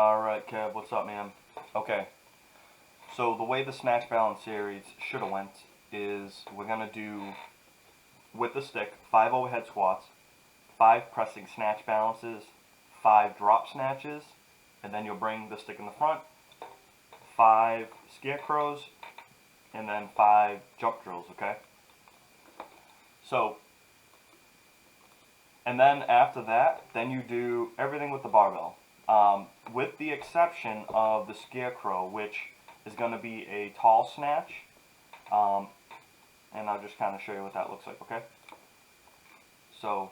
Alright, Kev, what's up, man? Okay, so the way the snatch balance series should have went is we're going to do, with the stick, 5 overhead squats, 5 pressing snatch balances, 5 drop snatches, and then you'll bring the stick in the front, 5 scarecrows, and then 5 jump drills, okay? So, and then after that, then you do everything with the barbell. With the exception of the scarecrow, which is going to be a tall snatch, and I'll just kind of show you what that looks like, okay? So,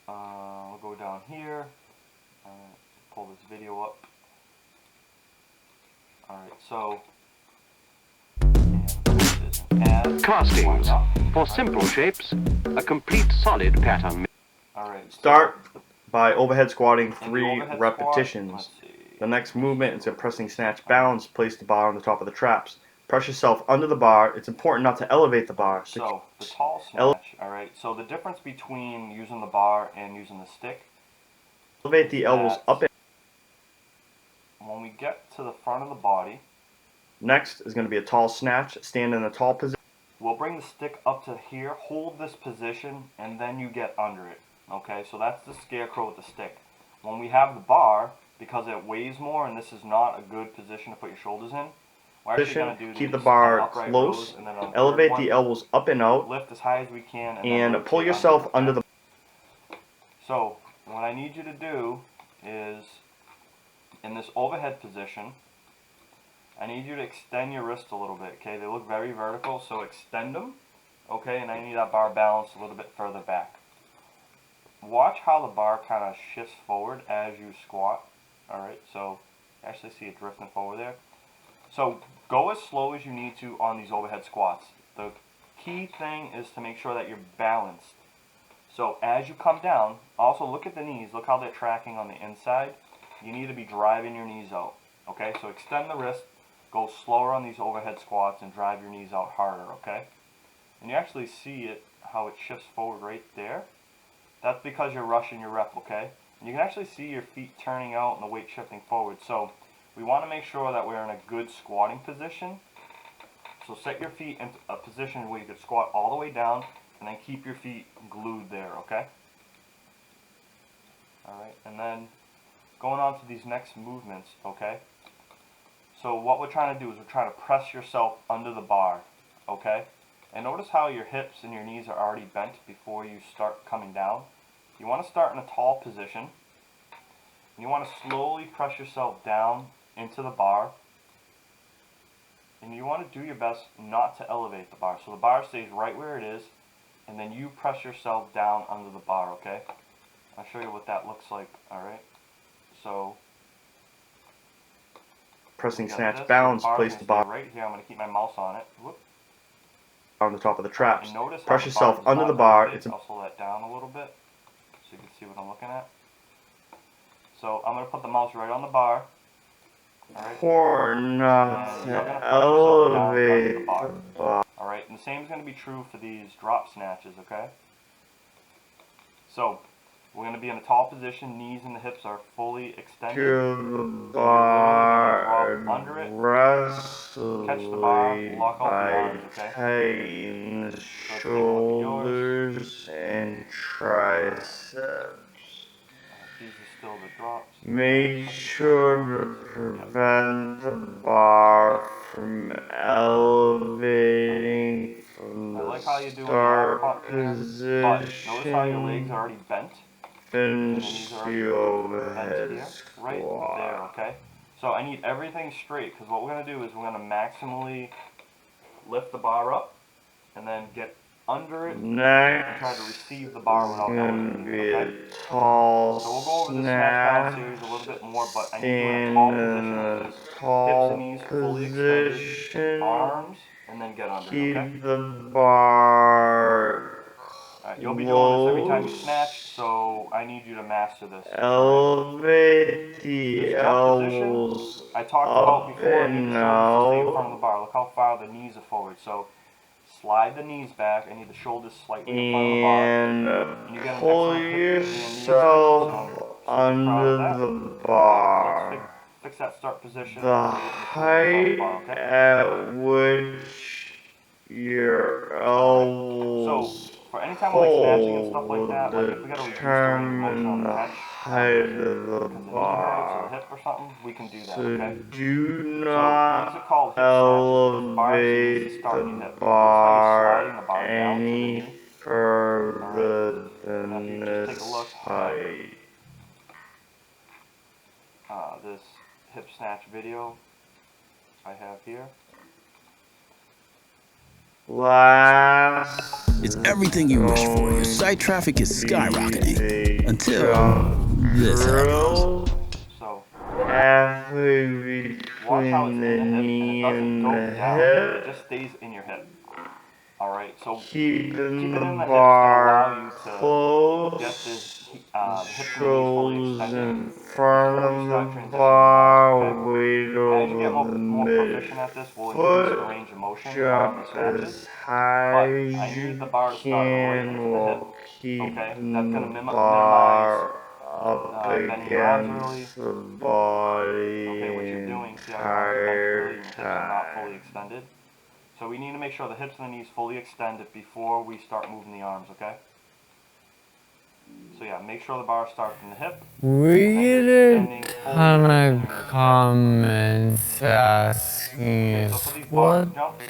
we'll go down here, pull this video up. Alright, so, Castings. For simple shapes, a complete solid pattern. Alright, Start by overhead squatting in the 3 overhead repetitions. squat, let's see. The next movement is a pressing snatch balance. Place the bar on the top of the traps. Press yourself under the bar. It's important not to elevate the bar. So, the tall snatch, alright, so the difference between using the bar and using the stick, Elevate the elbows up. when we get to the front of the body, Next is going to be a tall snatch. Stand in a tall position. we'll bring the stick up to here, hold this position, and then you get under it. Okay, so that's the scarecrow with the stick. When we have the bar, because it weighs more and this is not a good position to put your shoulders in, we're actually going to do Keep the these bar upright close. rows, and then on the Elevate third the one, elbows up and out. lift as high as we can, and then And rotate pull yourself under the. So, what I need you to do is, in this overhead position, I need you to extend your wrists a little bit, okay? They look very vertical, so extend them, okay? And I need that bar balanced a little bit further back. Watch how the bar kind of shifts forward as you squat, alright? So, you actually see it drifting forward there. So, go as slow as you need to on these overhead squats. The key thing is to make sure that you're balanced. So, as you come down, also look at the knees. Look how they're tracking on the inside. You need to be driving your knees out, okay? So, extend the wrist. Go slower on these overhead squats and drive your knees out harder, okay? And you actually see it, how it shifts forward right there. That's because you're rushing your rep, okay? And you can actually see your feet turning out and the weight shifting forward. So we want to make sure that we're in a good squatting position. So set your feet into a position where you could squat all the way down and then keep your feet glued there, okay? Alright, and then going on to these next movements, okay? So what we're trying to do is we're trying to press yourself under the bar, okay? And notice how your hips and your knees are already bent before you start coming down. You want to start in a tall position. And you want to slowly press yourself down into the bar. And you want to do your best not to elevate the bar. So the bar stays right where it is. And then you press yourself down under the bar, okay? I'll show you what that looks like, alright? So, Pressing got snatch this. balance. So Place the bar right here. I'm going to keep my mouse on it. Whoop. on the top of the traps. And notice how Press the yourself bar does under not the bar. elevate. It's I'll slow that down a little bit so you can see what I'm looking at. So I'm going to put the mouse right on the bar. important not And you're to going to press yourself down under elevate the bar. the bar. Alright, and the same is going to be true for these drop snatches, okay? So, we're going to be in a tall position, knees and the hips are fully extended. To the bar Rub under it, wrestling catch the bar, lock out the by arms, okay? tightening the So take a look at yours. shoulders and triceps. These are still the drops. Make sure to prevent the bar from elevating from I the like how you're doing the start arm pump here, but notice how your legs position. are already bent. And the knees Finish are already the bent overhead here, right there, squat. okay? So I need everything straight, because what we're going to do is we're going to maximally lift the bar up, and then get under it, and try to Next receive the bar without gonna elevating be it, a okay? tall So we'll go over the snatch balance snatch. series a little bit more, but I need you in a Stand tall in position. a Hips tall and knees fully extended, position. arms, and then get under it, okay? Keep the bar Alright, you'll be doing this every time you close. snatch, so I need you to master this. Elevate the This jump position, elbows I talked about up before, your and shoulders stay in front of the out. bar. Look how far the knees are forward. So slide the knees back. I need the shoulders slightly in front of the bar. And And you get an pull excellent hip and knee yourself extension. So under the Let's bar. fix that start position. The height at which your elbows for any time we're like snatching and stuff like will that, like if we gotta reduce the range of motion on determine the the bench, height of the because the knee breaks or the bar. hip or something, we can do that, So okay? do So what's it not called? Hip snatches. The bar seems to elevate start in the your hip. This is how you're sliding the bar bar down to the any knee. further Now if than you just take this a look height. at this hip snatch video I have here. Last It's everything you wish for. Your site traffic is skyrocketing until this happens. So halfway watch how it's between in the the hip and it knee doesn't and go the down. It hip, just stays in your hip. Alright, so keeping keeping the in the hips bar gonna allow you to get close, the hips and the knees fully shoulders extended in front before you of start the transitioning bar, the bars, weight okay? As you get over the more proficient at this, we'll increase the range of motion on jump the snatches. as But high I as need you the bar to start right into can the hip, while keeping okay? That's gonna the minimize bar up bending your arms early. against the body Okay, what you're doing, see how your arms are bent early and the hips are not fully extended. So we need to make sure the hips and the knees fully extended before we start moving the arms, okay? So yeah, make sure the bar starts from the hip. We get Extending a fully ton extending of your hip. comments asking Okay, so us for these bar what jumps,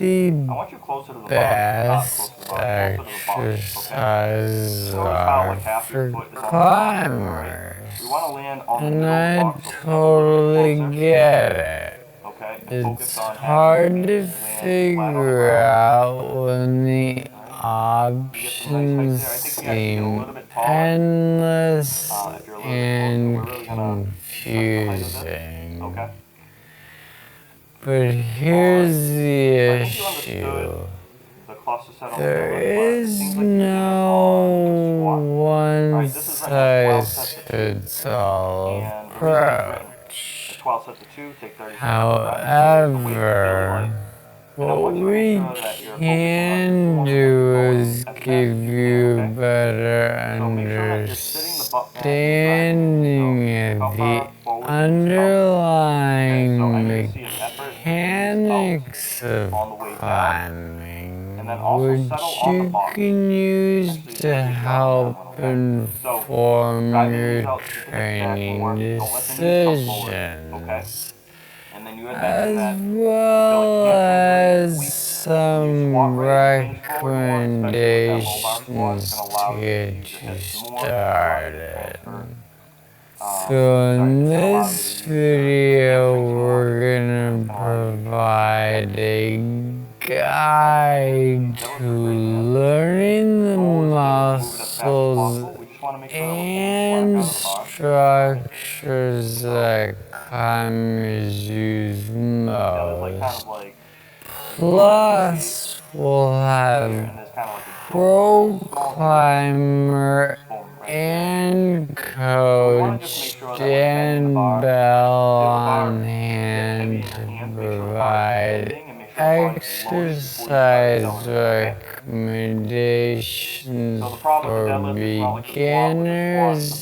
I the want you closer to the bar, not closer best to the bar, closer to the bar, okay? exercises Notice how are like half your for foot is on the bar, alright? climbers. We want to land on the And middle of the I bar, so step a little bit totally closer, get it. okay? And focus It's on hard having to your feet land flat on the figure ground. out when the You get some nice height options there. I think you guys can get a seem little bit taller endless if you're a little bit closer. We're really gonna set the height of this, confusing. okay? But here's the I think you understood issue. the cluster set on the There deadlift, but it is seems like you're doing it no on the squat. one Alright, this is right now 12 sets size of 2. fits all And the reason it's written approach. is 12 sets of 2, take 30 seconds of rest, so the weight is really light. However, And I what want you to make we sure that you're focusing on can performing do and is going as fast as give you you can, okay? better So make sure that you're sitting the butt back and understanding dragging. So of how the far forward can you come? underlying Okay, so I need to see an effort to mechanics of on the way down. climbing, And then also which settle on the you bottom. can use Actually, to take your shot on that help one, okay? So, inform driving your these out to the hip training work. Don't let the knees come forward, okay? decisions, And then you had mentioned as that well as some recommendations recommendations to get you started. So in this video, we're gonna provide a guide to learning the muscles and structures that climbers use most. Plus, we'll have pro climber and coach Dan Bell on hand to provide exercise recommendations for beginners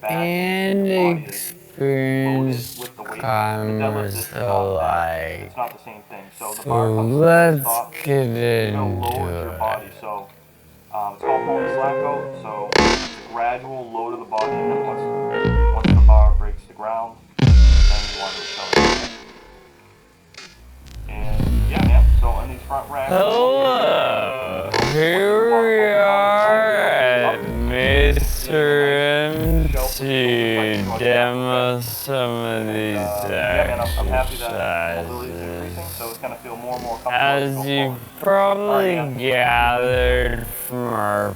and experienced climbers alike. So let's get into it. It's called pulling the slack out, so it's a gradual low to the body, and then once the bar breaks the ground, then you want to accelerate. And yeah, man, so on these front racks... Hello! Here we are at Mr. M to demo some of these exercises. So it's going to feel more and more comfortable. As you probably gathered from our